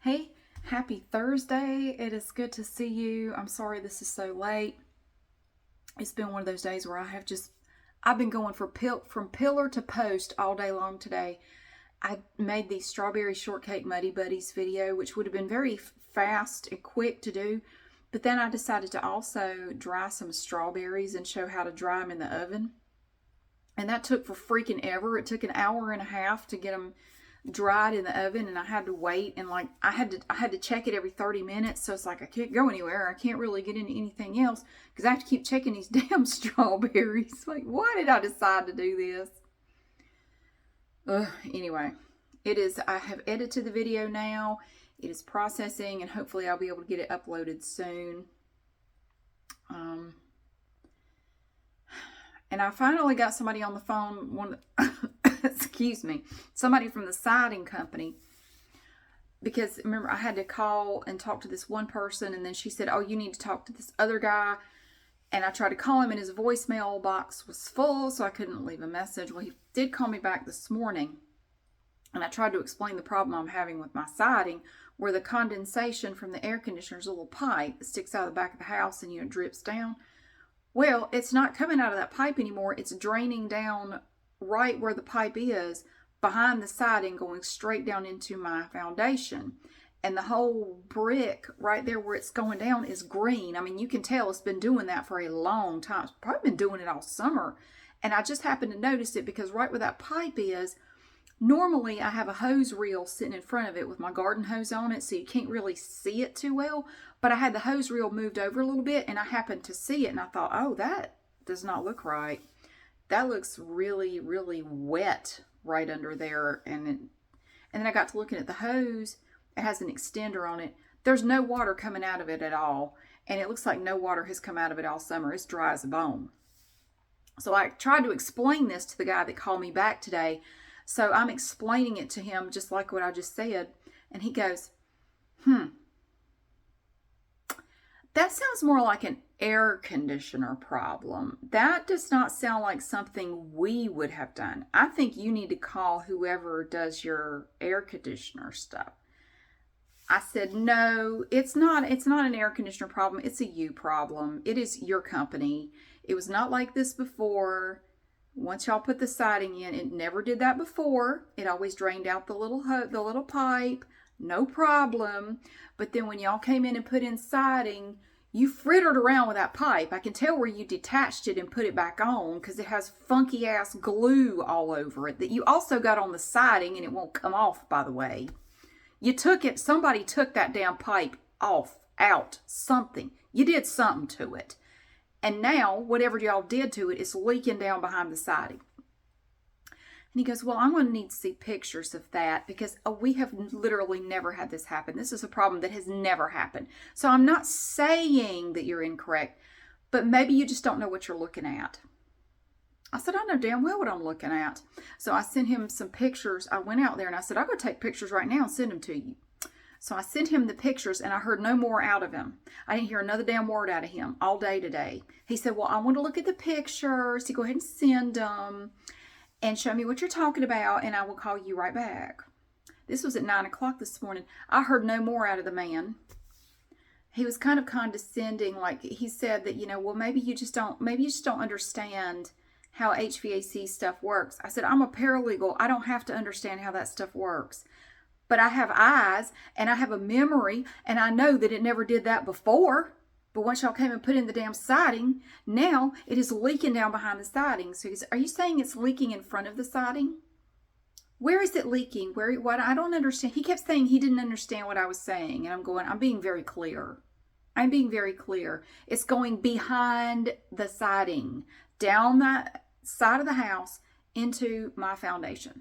Hey, happy Thursday. It is good to see you. I'm sorry this is so late. It's been one of those days where I've been going from pillar to post all day long today. I made the strawberry shortcake Muddy Buddies video, which would have been very fast and quick to do. But then I decided to also dry some strawberries and show how to dry them in the oven. And that took for freaking ever. It took an hour and a half to get them dried in the oven, and I had to wait, and like I had to check it every 30 minutes. So it's like I can't go anywhere. I can't really get into anything else because I have to keep checking these damn strawberries. Like, why did I decide to do this? Anyway, I have edited the video now. It is processing, and hopefully I'll be able to get it uploaded soon. And I finally got somebody on the phone, excuse me, somebody from the siding company, because remember I had to call and talk to this one person, and then she said, oh, you need to talk to this other guy. And I tried to call him, and his voicemail box was full, so I couldn't leave a message. Well, he did call me back this morning, and I tried to explain the problem I'm having with my siding, where the condensation from the air conditioner's a little pipe that sticks out of the back of the house and it drips down. Well, it's not coming out of that pipe anymore. It's draining down right where the pipe is behind the siding, going straight down into my foundation. And the whole brick right there where it's going down is green. I mean, you can tell it's been doing that for a long time. It's probably been doing it all summer. And I just happened to notice it because right where that pipe is, normally I have a hose reel sitting in front of it with my garden hose on it, so you can't really see it too well. But I had the hose reel moved over a little bit, and I happened to see it, and I thought, oh, that does not look right. That looks really, really wet right under there. And then I got to looking at the hose. It has an extender on it. There's no water coming out of it at all. And it looks like no water has come out of it all summer. It's dry as a bone. So I tried to explain this to the guy that called me back today. So I'm explaining it to him just like what I just said. And he goes, that sounds more like an air conditioner problem. That does not sound like something we would have done. I think you need to call whoever does your air conditioner stuff. I said, no, it's not an air conditioner problem. It's a you problem. It is your company. It was not like this before. Once y'all put the siding in, it never did that before. It always drained out the little pipe. No problem. But then when y'all came in and put in siding, you frittered around with that pipe. I can tell where you detached it and put it back on because it has funky ass glue all over it that you also got on the siding, and it won't come off, by the way. Somebody took that damn pipe out, something. You did something to it. And now, whatever y'all did to it is leaking down behind the siding. And he goes, well, I'm going to need to see pictures of that because we have literally never had this happen. This is a problem that has never happened. So I'm not saying that you're incorrect, but maybe you just don't know what you're looking at. I said, I know damn well what I'm looking at. So I sent him some pictures. I went out there and I said, I'm going to take pictures right now and send them to you. So I sent him the pictures, and I heard no more out of him. I didn't hear another damn word out of him all day today. He said, well, I want to look at the pictures. So go ahead and send them and show me what you're talking about, and I will call you right back. This was at 9 o'clock this morning. I heard no more out of the man. He was kind of condescending. Like he said that, well, maybe you just don't understand how HVAC stuff works. I said, I'm a paralegal. I don't have to understand how that stuff works. But I have eyes, and I have a memory, and I know that it never did that before. But once y'all came and put in the damn siding, now it is leaking down behind the siding. So he said, are you saying it's leaking in front of the siding? Where is it leaking? What? I don't understand. He kept saying he didn't understand what I was saying. And I'm being very clear. I'm being very clear. It's going behind the siding, down that side of the house into my foundation.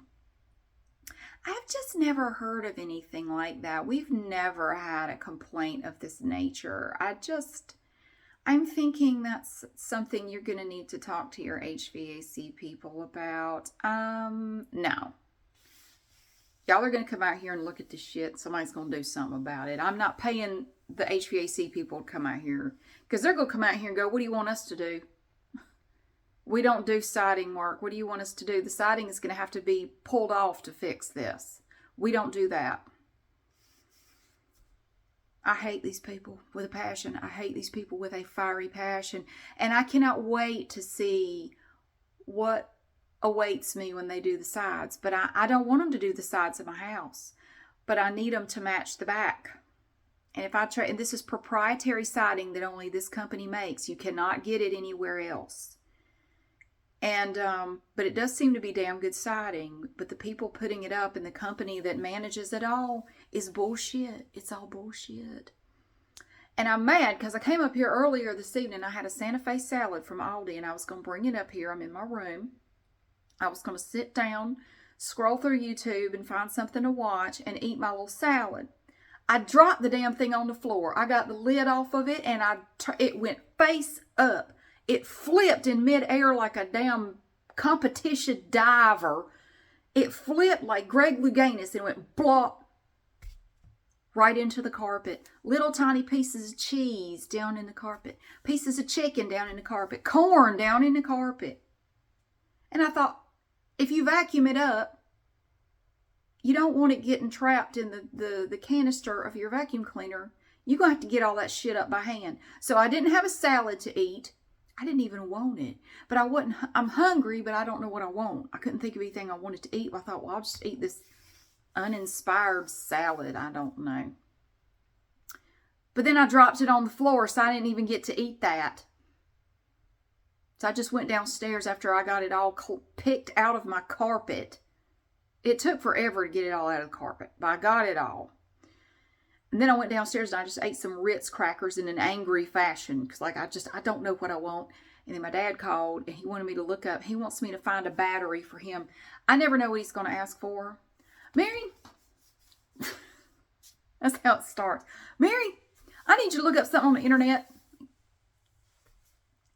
I've just never heard of anything like that. We've never had a complaint of this nature. I'm thinking that's something you're going to need to talk to your HVAC people about. No. Y'all are going to come out here and look at this shit. Somebody's going to do something about it. I'm not paying the HVAC people to come out here because they're going to come out here and go, what do you want us to do? We don't do siding work. What do you want us to do? The siding is going to have to be pulled off to fix this. We don't do that. I hate these people with a passion. I hate these people with a fiery passion. And I cannot wait to see what awaits me when they do the sides. But I don't want them to do the sides of my house. But I need them to match the back. And if I try, and this is proprietary siding that only this company makes. You cannot get it anywhere else. And, but it does seem to be damn good siding. But the people putting it up and the company that manages it all is bullshit. It's all bullshit. And I'm mad because I came up here earlier this evening. I had a Santa Fe salad from Aldi and I was going to bring it up here. I'm in my room. I was going to sit down, scroll through YouTube and find something to watch and eat my little salad. I dropped the damn thing on the floor. I got the lid off of it and it went face up. It flipped in midair like a damn competition diver. It flipped like Greg Louganis and went blop right into the carpet. Little tiny pieces of cheese down in the carpet. Pieces of chicken down in the carpet. Corn down in the carpet. And I thought, if you vacuum it up, you don't want it getting trapped in the canister of your vacuum cleaner. You're going to have to get all that shit up by hand. So I didn't have a salad to eat. I didn't even want it. But I'm hungry, but I don't know what I want. I couldn't think of anything I wanted to eat. I thought, well, I'll just eat this uninspired salad. I don't know. But then I dropped it on the floor, so I didn't even get to eat that. So I just went downstairs after I got it all picked out of my carpet. It took forever to get it all out of the carpet, but I got it all. And then I went downstairs and I just ate some Ritz crackers in an angry fashion. Because I don't know what I want. And then my dad called and he wanted me to look up. He wants me to find a battery for him. I never know what he's going to ask for. Mary. That's how it starts. Mary, I need you to look up something on the internet.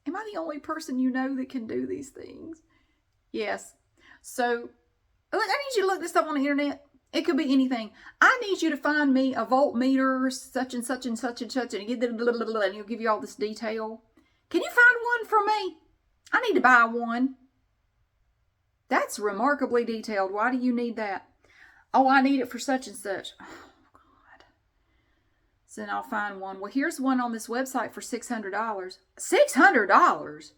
Am I the only person you know that can do these things? Yes. So, I need you to look this up on the internet. It could be anything. I need you to find me a voltmeter, such and such and such and such, and he'll give you all this detail. Can you find one for me? I need to buy one. That's remarkably detailed. Why do you need that? Oh, I need it for such and such. Oh, God. So then I'll find one. Well, here's one on this website for $600. $600?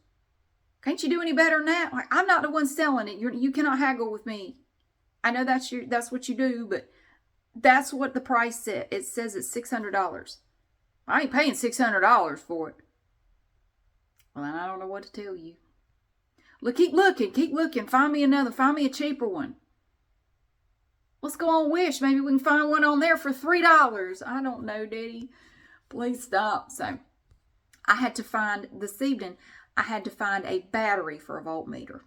Can't you do any better than that? Like, I'm not the one selling it. You cannot haggle with me. I know that's what you do, but that's what the price said. It says it's $600. I ain't paying $600 for it. Well, then I don't know what to tell you. Look, keep looking. Find me a cheaper one. Let's go on Wish. Maybe we can find one on there for $3. I don't know, Daddy. Please stop. So I had to find this evening. I had to find a battery for a voltmeter.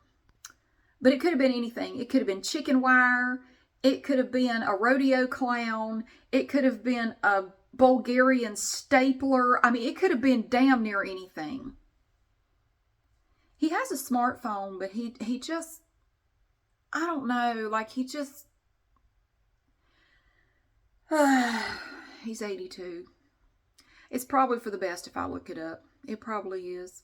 But it could have been anything. It could have been chicken wire. It could have been a rodeo clown. It could have been a Bulgarian stapler. I mean, it could have been damn near anything. He has a smartphone, but he just, I don't know, like he just, he's 82. It's probably for the best if I look it up. It probably is.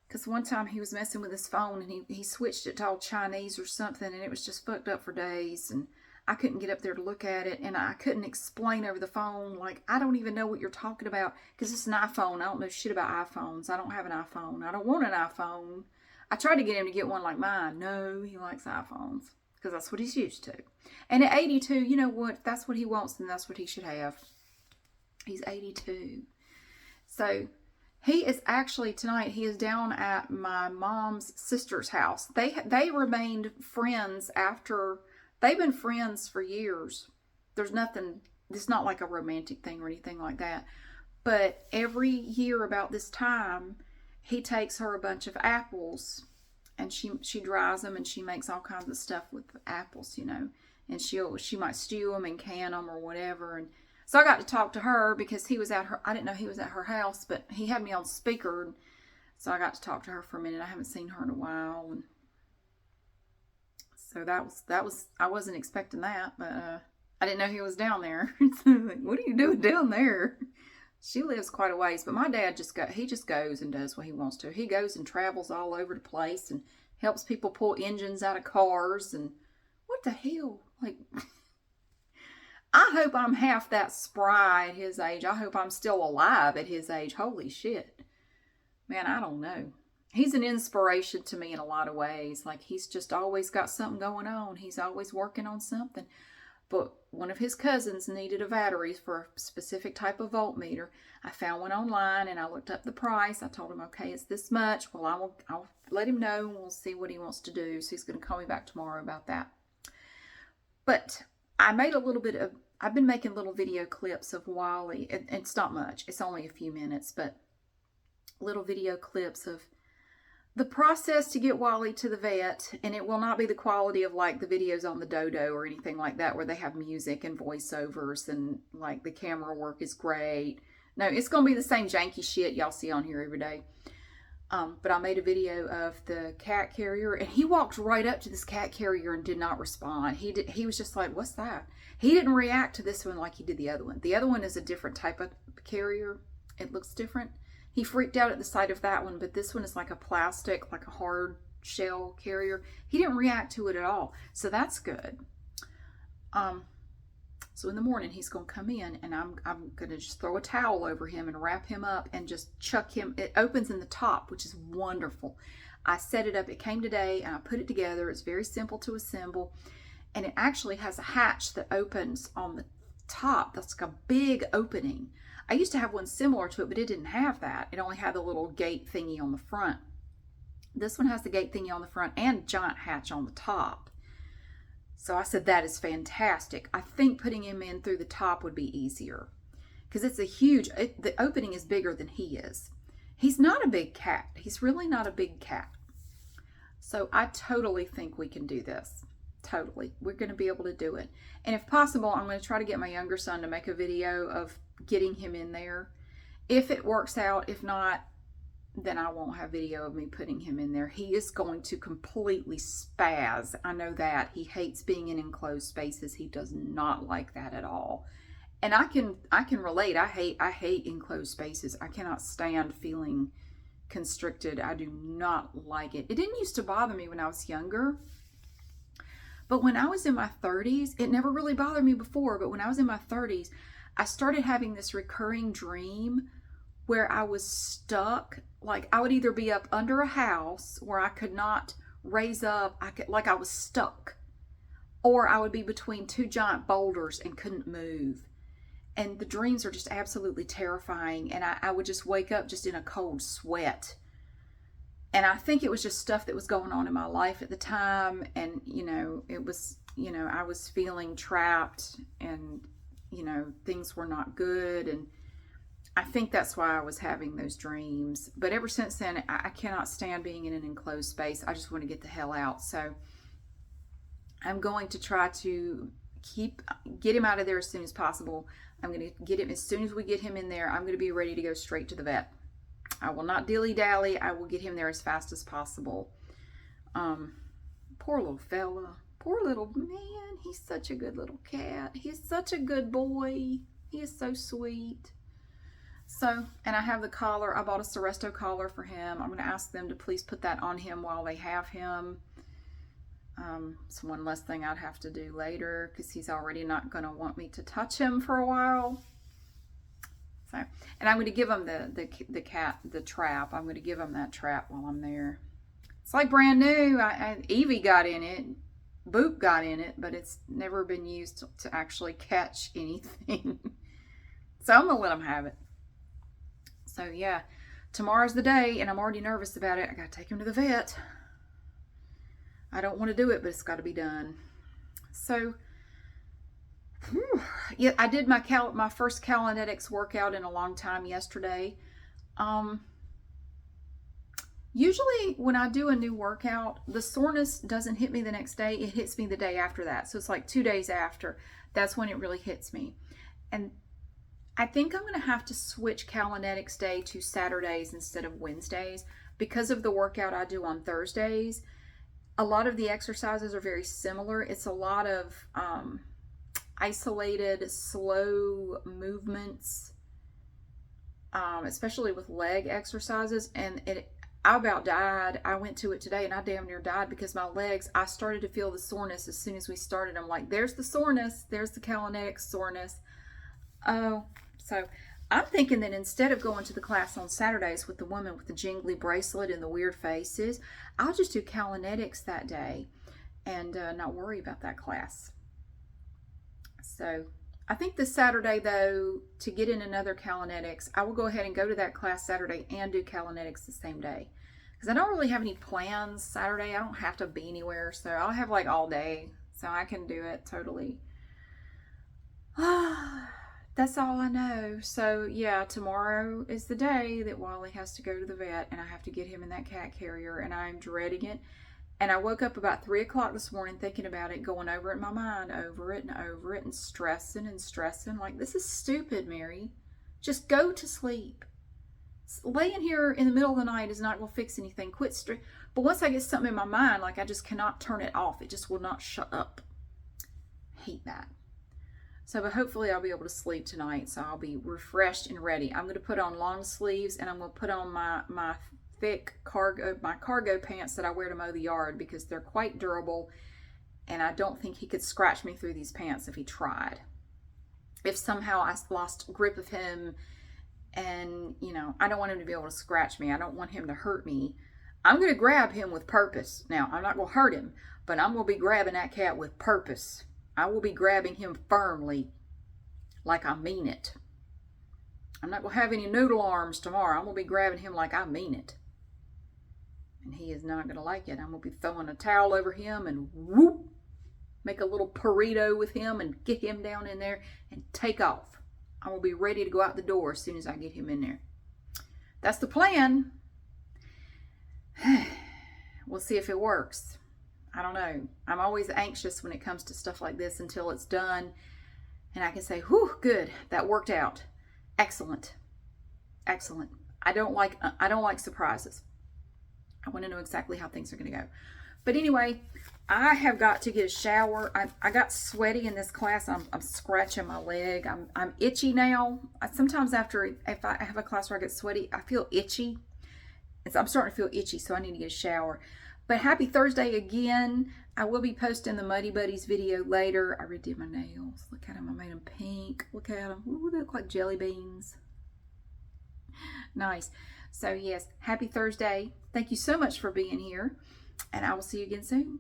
Because one time he was messing with his phone and he switched it to all Chinese or something and it was just fucked up for days. And I couldn't get up there to look at it and I couldn't explain over the phone. Like, I don't even know what you're talking about because it's an iPhone. I don't know shit about iPhones. I don't have an iPhone. I don't want an iPhone. I tried to get him to get one like mine. No, he likes iPhones because that's what he's used to. And at 82, you know what? If that's what he wants, then that's what he should have. He's 82. So he is actually, tonight, he is down at my mom's sister's house. They remained friends after, they've been friends for years. There's nothing, it's not like a romantic thing or anything like that. But every year about this time, he takes her a bunch of apples and she dries them and she makes all kinds of stuff with the apples, you know. And she might stew them and can them or whatever. And so I got to talk to her because he was at her, I didn't know he was at her house, but he had me on speaker. And so I got to talk to her for a minute. I haven't seen her in a while. And so that was, I wasn't expecting that, but I didn't know he was down there. So like, what are you doing down there? She lives quite a ways, but my dad he just goes and does what he wants to. He goes and travels all over the place and helps people pull engines out of cars and what the hell? Like, I hope I'm half that spry at his age. I hope I'm still alive at his age. Holy shit. Man, I don't know. He's an inspiration to me in a lot of ways. Like, he's just always got something going on. He's always working on something. But one of his cousins needed a battery for a specific type of voltmeter. I found one online and I looked up the price. I told him, okay, it's this much. Well, I'll let him know and we'll see what he wants to do. So he's going to call me back tomorrow about that. But I've been making little video clips of Wally. It's not much. It's only a few minutes, but little video clips of the process to get Wally to the vet. And it will not be the quality of like the videos on the Dodo or anything like that where they have music and voiceovers and like the camera work is great. No, it's going to be the same janky shit y'all see on here every day. But I made a video of the cat carrier, and he walked right up to this cat carrier and did not respond. He was just like, what's that? He didn't react to this one like he did the other one. The other one is a different type of carrier. It looks different. He freaked out at the sight of that one, but this one is like a plastic, like a hard shell carrier. He didn't react to it at all. So that's good. So in the morning, he's going to come in, and I'm going to just throw a towel over him and wrap him up and just chuck him. It opens in the top, which is wonderful. I set it up. It came today, and I put it together. It's very simple to assemble, and it actually has a hatch that opens on the top. That's like a big opening. I used to have one similar to it, but it didn't have that. It only had the little gate thingy on the front. This one has the gate thingy on the front and giant hatch on the top. So I said, that is fantastic. I think putting him in through the top would be easier because it's the opening is bigger than he is. He's not a big cat. He's really not a big cat. So I totally think we can do this. Totally. We're going to be able to do it. And if possible, I'm going to try to get my younger son to make a video of getting him in there. If it works out, if not, then I won't have video of me putting him in there. He is going to completely spaz. I know that. He hates being in enclosed spaces. He does not like that at all. And I can relate. I hate enclosed spaces. I cannot stand feeling constricted. I do not like it. It didn't used to bother me when I was younger. But when I was in my 30s, it never really bothered me before, but when I was in my 30s, I started having this recurring dream where I was stuck. Like I would either be up under a house where I could not raise up, like I was stuck, or I would be between two giant boulders and couldn't move. And the dreams are just absolutely terrifying. And I would just wake up just in a cold sweat. And I think it was just stuff that was going on in my life at the time. And, it was, I was feeling trapped and, things were not good. And I think that's why I was having those dreams. But ever since then, I cannot stand being in an enclosed space. I just want to get the hell out. So I'm going to try to get him out of there as soon as possible. I'm going to get him, as soon as we get him in there, I'm going to be ready to go straight to the vet. I will not dilly-dally. I will get him there as fast as possible. Poor little fella. Poor little man. He's such a good little cat. He's such a good boy. He is so sweet. So, and I have the collar. I bought a Seresto collar for him. I'm going to ask them to please put that on him while they have him. It's one less thing I'd have to do later because he's already not going to want me to touch him for a while. So, and I'm going to give him the trap. I'm going to give him that trap while I'm there. It's like brand new. Evie got in it. Boop got in it, but it's never been used to actually catch anything. So I'm going to let him have it. So yeah, tomorrow's the day and I'm already nervous about it. I got to take him to the vet. I don't want to do it, but it's got to be done. So, yeah, I did my first Calinetics workout in a long time yesterday. Usually when I do a new workout, the soreness doesn't hit me the next day. It hits me the day after that. So it's like 2 days after. That's when it really hits me. And I think I'm going to have to switch Calinetics day to Saturdays instead of Wednesdays because of the workout I do on Thursdays. A lot of the exercises are very similar. It's a lot of isolated, slow movements, especially with leg exercises. And I about died. I went to it today and I damn near died because my legs, I started to feel the soreness as soon as we started. I'm like, there's the soreness. There's the Kalinetics soreness. Oh, so I'm thinking that instead of going to the class on Saturdays with the woman with the jingly bracelet and the weird faces, I'll just do Kalinetics that day and not worry about that class. So I think this Saturday, though, to get in another Kalinetics, I will go ahead and go to that class Saturday and do Kalinetics the same day. Because I don't really have any plans Saturday. I don't have to be anywhere. So I'll have like all day. So I can do it totally. That's all I know. So yeah, tomorrow is the day that Wally has to go to the vet. And I have to get him in that cat carrier. And I'm dreading it. And I woke up about 3 o'clock this morning thinking about it, going over it in my mind, over it, and stressing and stressing. Like, this is stupid, Mary. Just go to sleep. Laying here in the middle of the night is not going to fix anything. Quit stress. But once I get something in my mind, like, I just cannot turn it off. It just will not shut up. Hate that. So, but hopefully I'll be able to sleep tonight. So I'll be refreshed and ready. I'm going to put on long sleeves and I'm going to put on my thick cargo pants that I wear to mow the yard because they're quite durable, and I don't think he could scratch me through these pants if he tried. If somehow I lost grip of him and, you know, I don't want him to be able to scratch me. I don't want him to hurt me. I'm going to grab him with purpose. Now, I'm not going to hurt him, but I'm going to be grabbing that cat with purpose. I will be grabbing him firmly, like I mean it. I'm not going to have any noodle arms tomorrow. I'm going to be grabbing him like I mean it. And he is not going to like it. I'm going to be throwing a towel over him and whoop, make a little burrito with him and get him down in there and take off. I will be ready to go out the door as soon as I get him in there. That's the plan. We'll see if it works. I don't know. I'm always anxious when it comes to stuff like this until it's done. And I can say, whew, good. That worked out. Excellent. Excellent. I don't like surprises. I want to know exactly how things are going to go. But anyway, I have got to get a shower. I got sweaty in this class. I'm scratching my leg. I'm itchy now. Sometimes if I have a class where I get sweaty, I feel itchy. I'm starting to feel itchy, so I need to get a shower. But happy Thursday again. I will be posting the Muddy Buddies video later. I redid my nails. Look at them. I made them pink. Look at them. Ooh, they look like jelly beans. Nice. So yes, happy Thursday. Thank you so much for being here, and I will see you again soon.